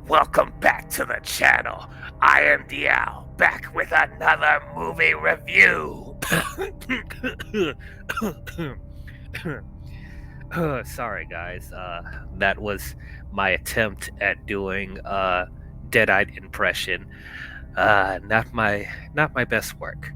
Welcome back to the channel. I am DL, back with another movie review. Sorry, guys. That was my attempt at doing a dead-eyed impression. Not my best work.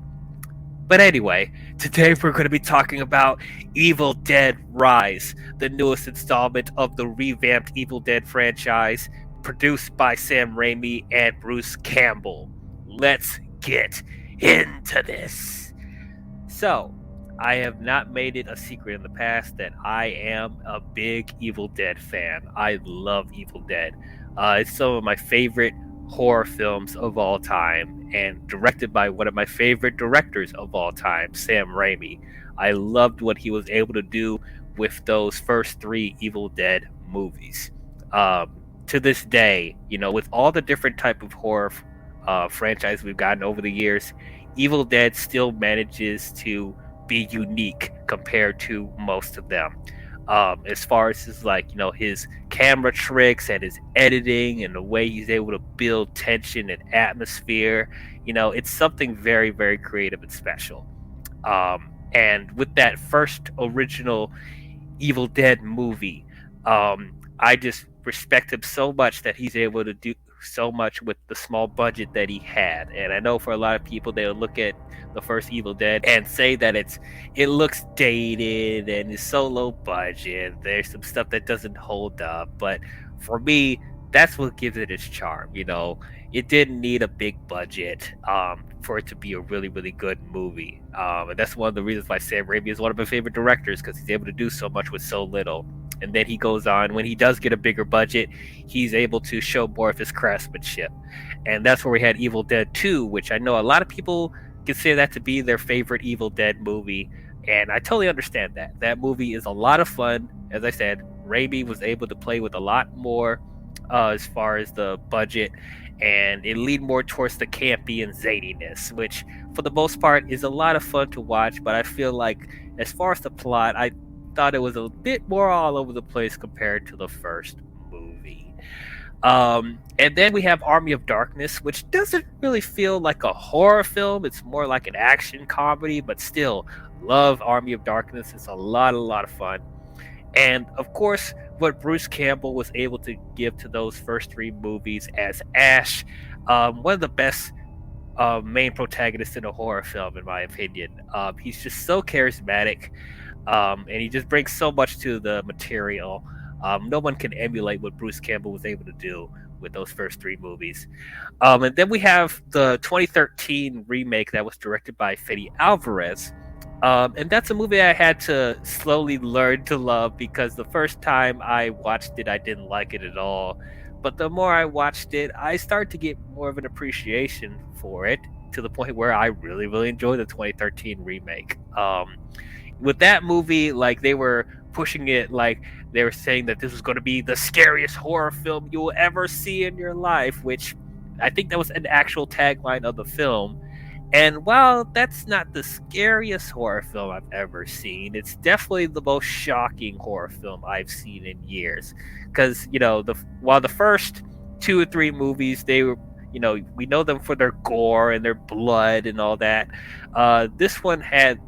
But anyway, today we're going to be talking about Evil Dead Rise, the newest installment of the revamped Evil Dead franchise, produced by Sam Raimi and Bruce Campbell. Let's get into this. So, I have not made it a secret in the past that I am a big Evil Dead fan. I love Evil Dead. It's some of my favorite horror films of all time, and directed by one of my favorite directors of all time, Sam Raimi. I loved what he was able to do with those first three Evil Dead movies. To this day, with all the different type of horror franchise we've gotten over the years, Evil Dead still manages to be unique compared to most of them. As far as his camera tricks and his editing and the way he's able to build tension and atmosphere, it's something very, very creative and special. And with that first original Evil Dead movie, I just respect him so much that he's able to do so much with the small budget that he had. And I know for a lot of people, they'll look at the first Evil Dead and say that it looks dated and is so low budget. There's some stuff that doesn't hold up, but for me, that's what gives it its charm. It didn't need a big budget for it to be a really, really good movie. And that's one of the reasons why Sam Raimi is one of my favorite directors, because he's able to do so much with so little. And then he goes on, when he does get a bigger budget, he's able to show more of his craftsmanship. And that's where we had Evil Dead 2, which I know a lot of people consider that to be their favorite Evil Dead movie. And I totally understand that. That movie is a lot of fun. As I said, Raimi was able to play with a lot more as far as the budget, and it leaned more towards the campy and zaniness, which for the most part is a lot of fun to watch. But I feel like as far as the plot, I thought it was a bit more all over the place compared to the first movie. And then we have Army of Darkness, which doesn't really feel like a horror film. It's more like an action comedy, but still love Army of Darkness. It's a lot of fun. And of course, what Bruce Campbell was able to give to those first three movies as Ash, one of the best main protagonists in a horror film, in my opinion. He's just so charismatic, and he just brings so much to the material. No one can emulate what Bruce Campbell was able to do with those first three movies. And then we have the 2013 remake that was directed by Fede Alvarez. And that's a movie I had to slowly learn to love, because the first time I watched it, I didn't like it at all. But the more I watched it, I started to get more of an appreciation for it, to the point where I really, really enjoyed the 2013 remake. With that movie, they were pushing it, they were saying that this was going to be the scariest horror film you will ever see in your life, which I think that was an actual tagline of the film. And while that's not the scariest horror film I've ever seen, it's definitely the most shocking horror film I've seen in years. Because, while the first 2 or 3 movies, they were, we know them for their gore and their blood and all that. This one had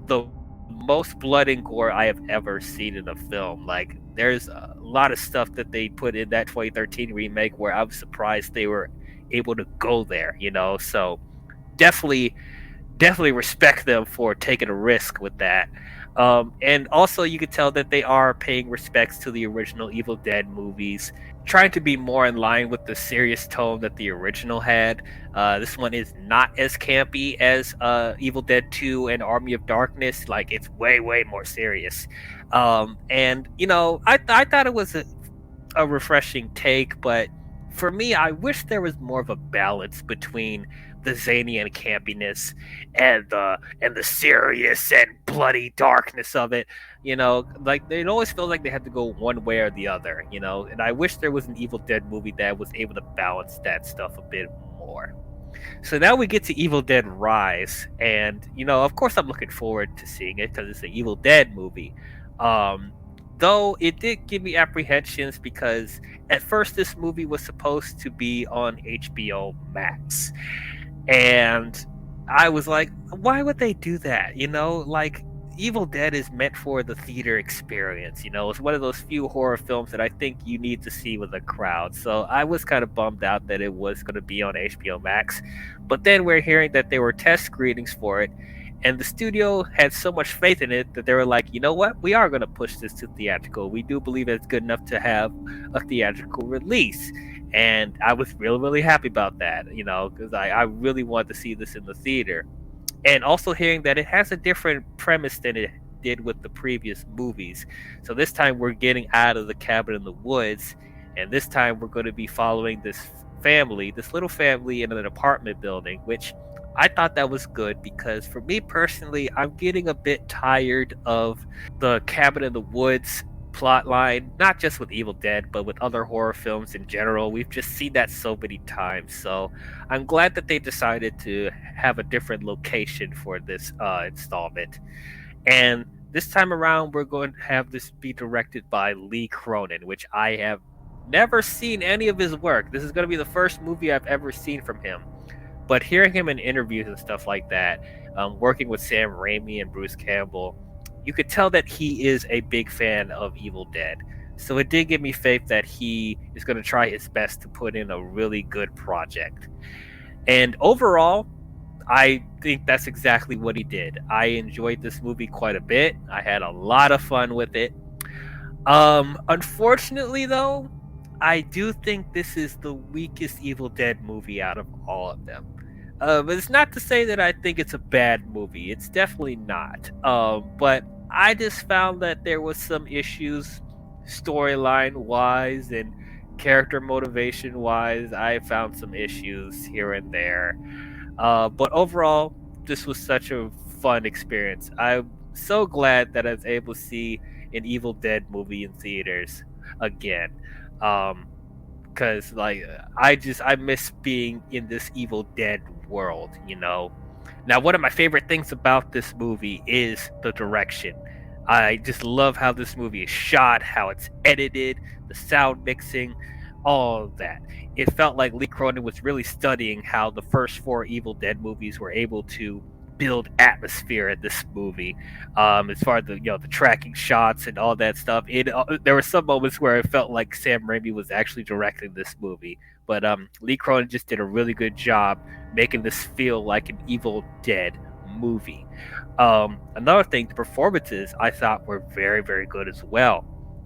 the most blood and gore I have ever seen in a film. There's a lot of stuff that they put in that 2013 remake where I was surprised they were able to go there, so definitely respect them for taking a risk with that. And also, you could tell that they are paying respects to the original Evil Dead movies, trying to be more in line with the serious tone that the original had. This one is not as campy as Evil Dead 2 and Army of Darkness. It's way, way more serious. And, I thought it was a refreshing take, but for me, I wish there was more of a balance between the zany and campiness and the serious and bloody darkness of it. It always feels like they had to go one way or the other, and I wish there was an Evil Dead movie that was able to balance that stuff a bit more. So now we get to Evil Dead Rise, and of course I'm looking forward to seeing it because it's an Evil Dead movie. Though it did give me apprehensions because at first this movie was supposed to be on HBO Max. And I was like, why would they do that? Like Evil Dead is meant for the theater experience. It's one of those few horror films that I think you need to see with a crowd. So I was kind of bummed out that it was going to be on HBO Max. But then we're hearing that there were test screenings for it. And the studio had so much faith in it that they were like, you know what? We are going to push this to theatrical. We do believe it's good enough to have a theatrical release. And I was really, really happy about that, because I really wanted to see this in the theater. And also hearing that it has a different premise than it did with the previous movies. So this time we're getting out of the cabin in the woods, and this time we're going to be following this little family in an apartment building, which I thought that was good because for me personally, I'm getting a bit tired of the cabin in the woods plot line, not just with Evil Dead, but with other horror films in general. We've just seen that so many times. So I'm glad that they decided to have a different location for this installment. And this time around, we're going to have this be directed by Lee Cronin, which I have never seen any of his work. This is going to be the first movie I've ever seen from him. But hearing him in interviews and stuff like that, working with Sam Raimi and Bruce Campbell, you could tell that he is a big fan of Evil Dead. So it did give me faith that he is going to try his best to put in a really good project. And overall, I think that's exactly what he did. I enjoyed this movie quite a bit. I had a lot of fun with it. Unfortunately, though, I do think this is the weakest Evil Dead movie out of all of them. But it's not to say that I think it's a bad movie. It's definitely not. But I just found that there was some issues storyline wise and character motivation wise. I found some issues here and there. But overall, this was such a fun experience. I'm so glad that I was able to see an Evil Dead movie in theaters again. Because I miss being in this Evil Dead world. Now one of my favorite things about this movie is the direction. I just love how this movie is shot, how it's edited, the sound mixing, all of that. It felt like Lee Cronin was really studying how the first 4 Evil Dead movies were able to build atmosphere in this movie. As far as the tracking shots and all that stuff, there were some moments where it felt like Sam Raimi was actually directing this movie. But Lee Cronin just did a really good job making this feel like an Evil Dead movie. Another thing, the performances I thought were very, very good as well.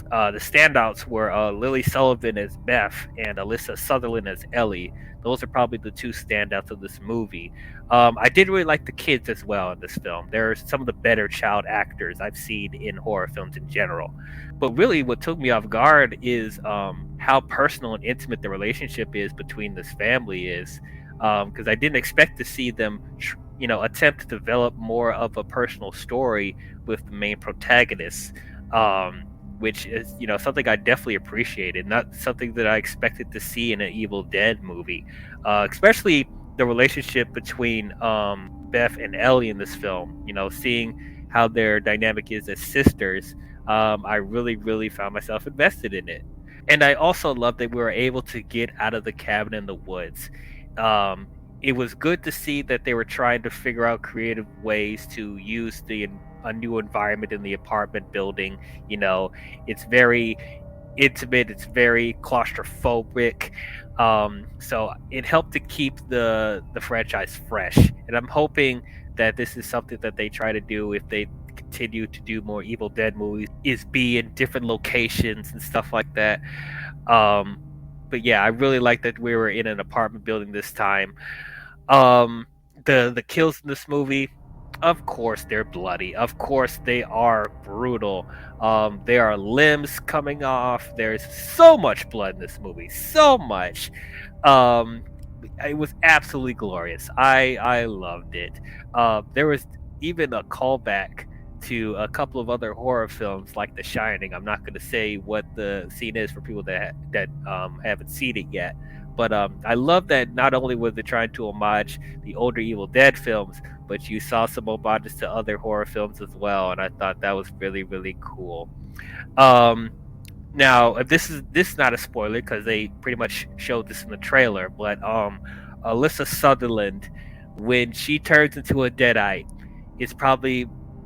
The standouts were Lily Sullivan as Beth and Alyssa Sutherland as Ellie. Those are probably the 2 standouts of this movie. I did really like the kids as well in this film. They're some of the better child actors I've seen in horror films in general. But really, what took me off guard is how personal and intimate the relationship is between this family is. Because I didn't expect to see them, attempt to develop more of a personal story with the main protagonist. Which is, something I definitely appreciated, not something that I expected to see in an Evil Dead movie. Especially the relationship between Beth and Ellie in this film. Seeing how their dynamic is as sisters, I really, really found myself invested in it. And I also love that we were able to get out of the cabin in the woods. It was good to see that they were trying to figure out creative ways to use a new environment in the apartment building. It's very intimate, it's very claustrophobic. So it helped to keep the franchise fresh. And I'm hoping that this is something that they try to do if they continue to do more Evil Dead movies, is be in different locations and stuff like that. But yeah, I really like that we were in an apartment building this time. The kills in this movie, of course they're bloody, of course they are brutal. There are limbs coming off. There's so much blood in this movie, so much. It was absolutely glorious. I loved it. There was even a callback to a couple of other horror films like The Shining. I'm not going to say what the scene is for people that haven't seen it yet, But I love that not only was it trying to homage the older Evil Dead films, but you saw some homages to other horror films as well, and I thought that was really really cool. Um, Now, this is not a spoiler because they pretty much showed this in the trailer, but Alyssa Sutherland, when she turns into a Deadite, is probably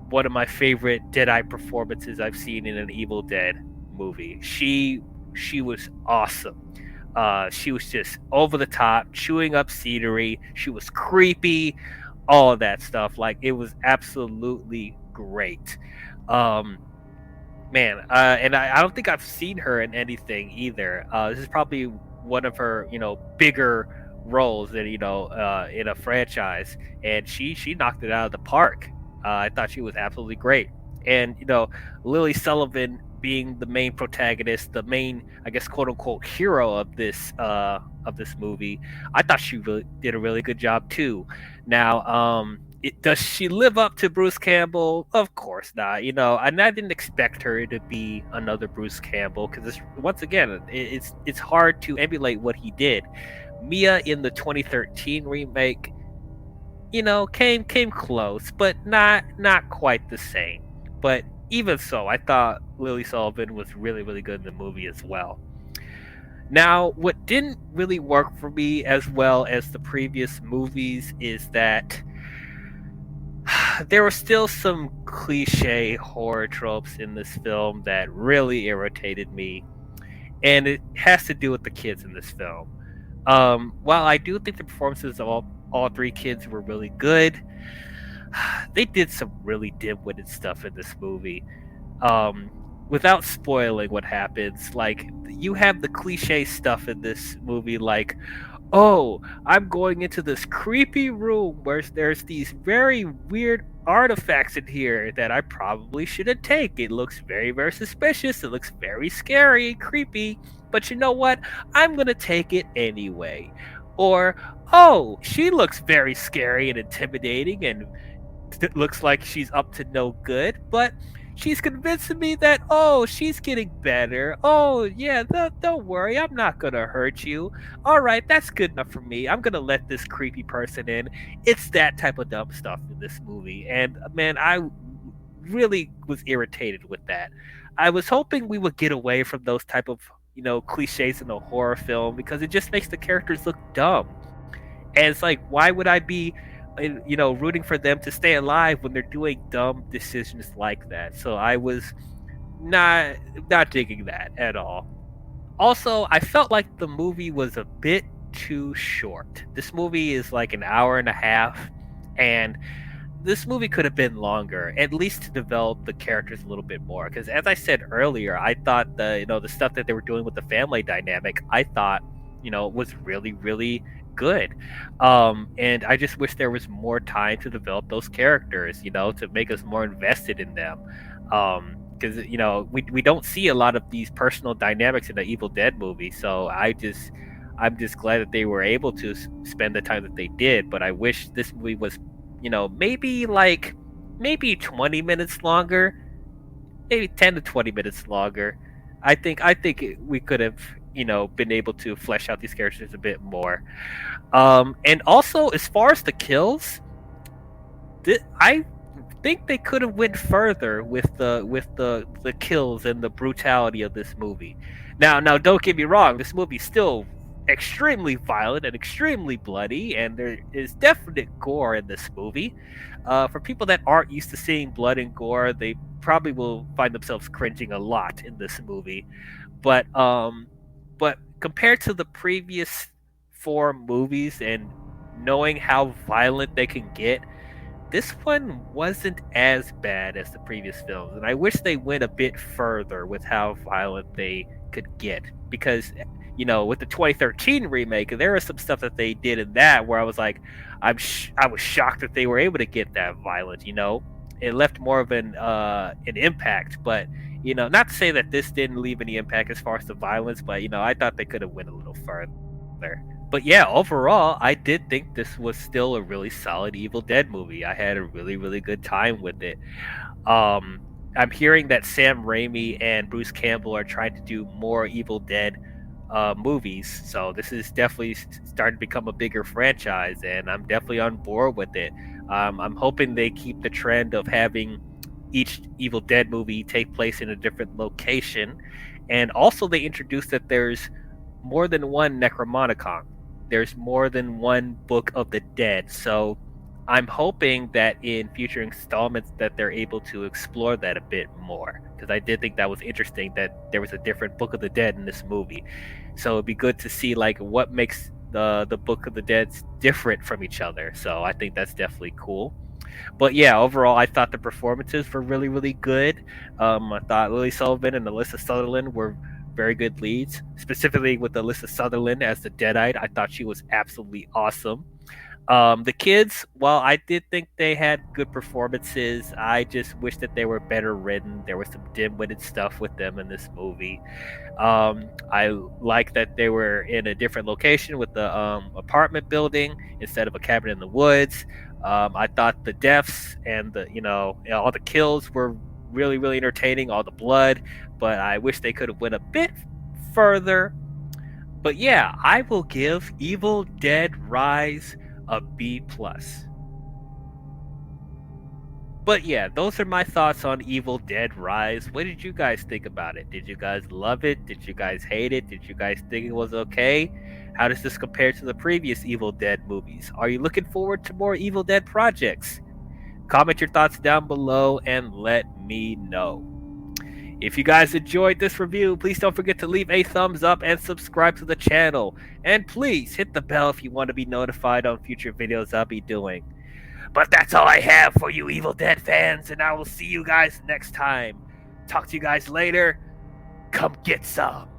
one of my favorite Deadite performances I've seen in an Evil Dead movie. She was awesome. She was just over the top, chewing up scenery. She was creepy, all of that stuff. Like it was absolutely great. Um, Man, and I don't think I've seen her in anything either. This is probably one of her, bigger roles that in a franchise, and she knocked it out of the park. I thought she was absolutely great, and Lily Sullivan being the main protagonist, the main, I guess, quote unquote hero of this movie. I thought she really did a really good job too. Now, does she live up to Bruce Campbell? Of course not. And I didn't expect her to be another Bruce Campbell because once again, it's hard to emulate what he did. Mia in the 2013 remake, came close, but not quite the same. But even so, I thought Lily Sullivan was really really good in the movie as well. Now, what didn't really work for me as well as the previous movies is that there were still some cliche horror tropes in this film that really irritated me, and it has to do with the kids in this film. While I do think the performances of all three kids were really good, they did some really dim-witted stuff in this movie. Um, Without spoiling what happens, like you have the cliche stuff in this movie, like, oh, I'm going into this creepy room where there's these very weird artifacts in here that I probably shouldn't take. It looks very, very suspicious. It looks very scary and creepy. But you know what? I'm going to take it anyway. Or, oh, she looks very scary and intimidating and it looks like she's up to no good, but she's convincing me that, oh, she's getting better. Oh, yeah, don't worry, I'm not gonna hurt you. All right, that's good enough for me. I'm gonna let this creepy person in. It's that type of dumb stuff in this movie, and man, I really was irritated with that. I was hoping we would get away from those type of cliches in a horror film because it just makes the characters look dumb. And it's like, why would I be, rooting for them to stay alive when they're doing dumb decisions like that? So I was not digging that at all. Also, I felt like the movie was a bit too short. This movie is like an hour and a half, and this movie could have been longer, at least to develop the characters a little bit more. Because as I said earlier, I thought the stuff that they were doing with the family dynamic, I thought was really really good. And I just wish there was more time to develop those characters, to make us more invested in them. Because we don't see a lot of these personal dynamics in the Evil Dead movie, so I'm just glad that they were able to spend the time that they did. But I wish this movie was maybe 20 minutes longer, maybe 10 to 20 minutes longer. I think we could have been able to flesh out these characters a bit more. And also, as far as the kills, I think they could have went further with the kills and the brutality of this movie. Now don't get me wrong, this movie's still extremely violent and extremely bloody, and there is definite gore in this movie. For people that aren't used to seeing blood and gore, they probably will find themselves cringing a lot in this movie. But compared to the previous four movies and knowing how violent they can get, this one wasn't as bad as the previous films, and I wish they went a bit further with how violent they could get. Because, with the 2013 remake, there was some stuff that they did in that where I was like, I was shocked that they were able to get that violent. It left more of an impact, but not to say that this didn't leave any impact as far as the violence, but I thought they could have went a little further. But yeah, overall, I did think this was still a really solid Evil Dead movie. I had a really, really good time with it. I'm hearing that Sam Raimi and Bruce Campbell are trying to do more Evil Dead movies. So this is definitely starting to become a bigger franchise, and I'm definitely on board with it. I'm hoping they keep the trend of having each Evil Dead movie take place in a different location, and also they introduced that there's more than one Necromonicon. There's more than one Book of the Dead. So I'm hoping that in future installments that they're able to explore that a bit more, because I did think that was interesting that there was a different Book of the Dead in this movie. So it'd be good to see like what makes the Book of the Dead different from each other. So I think that's definitely cool. But yeah, overall, I thought the performances were really, really good. I thought Lily Sullivan and Alyssa Sutherland were very good leads, specifically with Alyssa Sutherland as the Deadite. I thought she was absolutely awesome. The kids, while I did think they had good performances, I just wish that they were better written. There was some dim-witted stuff with them in this movie. I like that they were in a different location with the apartment building instead of a cabin in the woods. I thought the deaths and all the kills were really, really entertaining. All the blood, but I wish they could have went a bit further. But yeah, I will give Evil Dead Rise a B plus. But yeah, those are my thoughts on Evil Dead Rise. What did you guys think about it? Did you guys love it? Did you guys hate it? Did you guys think it was okay? How does this compare to the previous Evil Dead movies? Are you looking forward to more Evil Dead projects? Comment your thoughts down below and let me know. If you guys enjoyed this review, please don't forget to leave a thumbs up and subscribe to the channel. And please hit the bell if you want to be notified on future videos I'll be doing. But that's all I have for you Evil Dead fans, and I will see you guys next time. Talk to you guys later. Come get some.